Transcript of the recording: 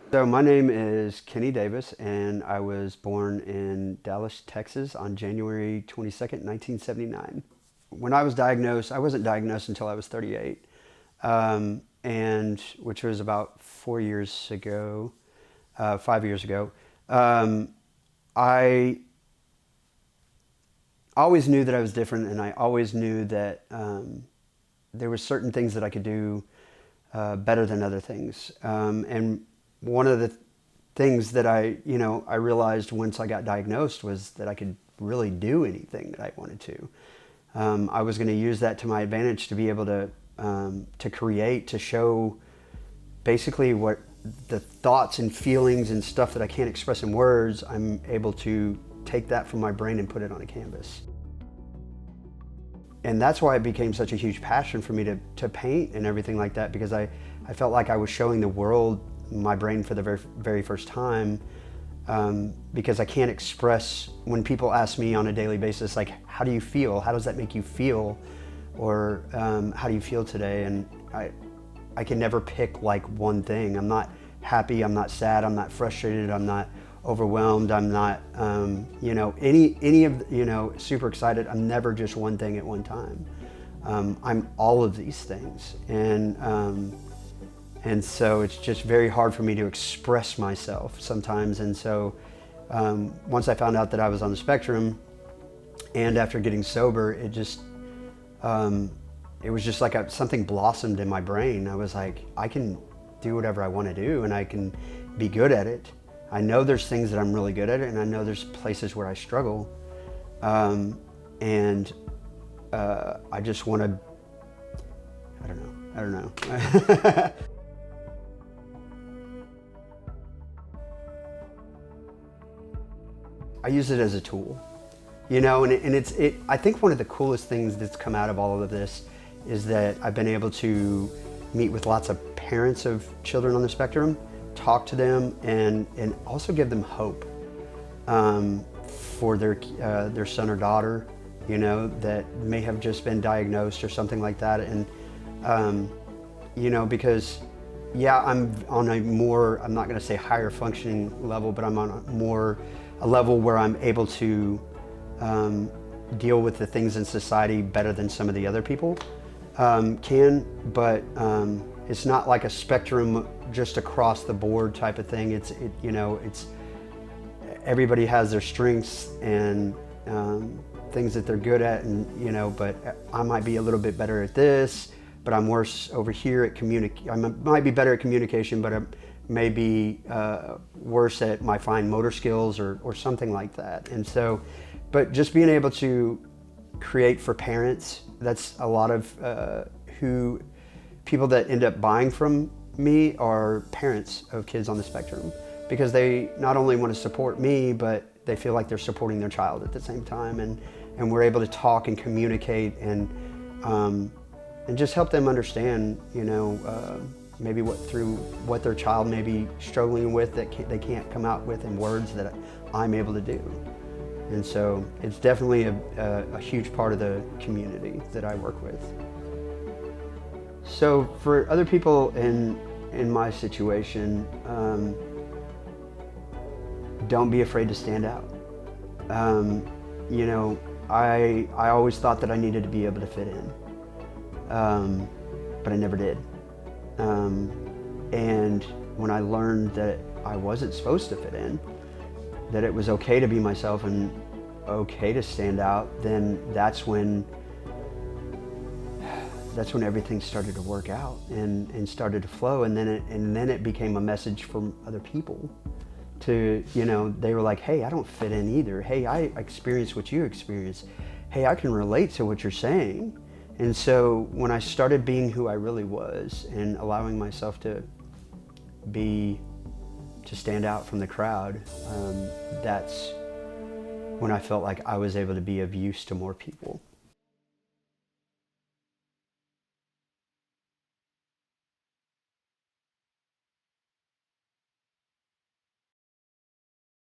So my name is Kenny Davis, and I was born in Dallas, Texas on January 22nd, 1979. When I was diagnosed, I wasn't diagnosed until I was 38, and which was about 4 years ago, 5 years ago. Um, I always knew that I was different, and I always knew that there were certain things that I could do better than other things. And one of the things that I realized once I got diagnosed was that I could really do anything that I wanted to. I was going to use that to my advantage to be able to create, to show basically what the thoughts and feelings and stuff that I can't express in words. I'm able to take that from my brain and put it on a canvas. And that's why it became such a huge passion for me to paint and everything like that, because I felt like I was showing the world my brain for the very first time, because I can't express, when people ask me on a daily basis, like, how do you feel? How does that make you feel? Or how do you feel today? And I can never pick like one thing. I'm not happy, I'm not sad, I'm not frustrated, I'm not overwhelmed, I'm not, any of, super excited. I'm never just one thing at one time. I'm all of these things. And so it's just very hard for me to express myself sometimes. And so once I found out that I was on the spectrum, and after getting sober, it was just like something blossomed in my brain. I was like, I can do whatever I want to do, and I can be good at it. I know there's things that I'm really good at, and I know there's places where I struggle. And I just want to, I don't know. I use it as a tool, and I think one of the coolest things that's come out of all of this is that I've been able to meet with lots of parents of children on the spectrum, talk to them, and also give them hope for their son or daughter, that may have just been diagnosed or something like that. And because I'm on I'm not going to say higher functioning level, but I'm on a level where I'm able to deal with the things in society better than some of the other people can. But it's not like a spectrum just across the board type of thing. It's everybody has their strengths and things that they're good at, and but I might be a little bit better at this, but I'm worse over here at I might be better at communication, but I may be worse at my fine motor skills or something like that. And so, but just being able to create for parents, that's a lot of people that end up buying from me are parents of kids on the spectrum, because they not only want to support me, but they feel like they're supporting their child at the same time. And we're able to talk and communicate and just help them understand, maybe what their child may be struggling with that they can't come out with in words that I'm able to do. And so it's definitely a huge part of the community that I work with. So for other people in my situation, don't be afraid to stand out. I always thought that I needed to be able to fit in, but I never did. And when I learned that I wasn't supposed to fit in, that it was okay to be myself and okay to stand out, then that's when everything started to work out and started to flow. And then it became a message from other people to, they were like, hey, I don't fit in either. Hey, I experience what you experience. Hey, I can relate to what you're saying. And so when I started being who I really was and allowing myself to stand out from the crowd, that's when I felt like I was able to be of use to more people.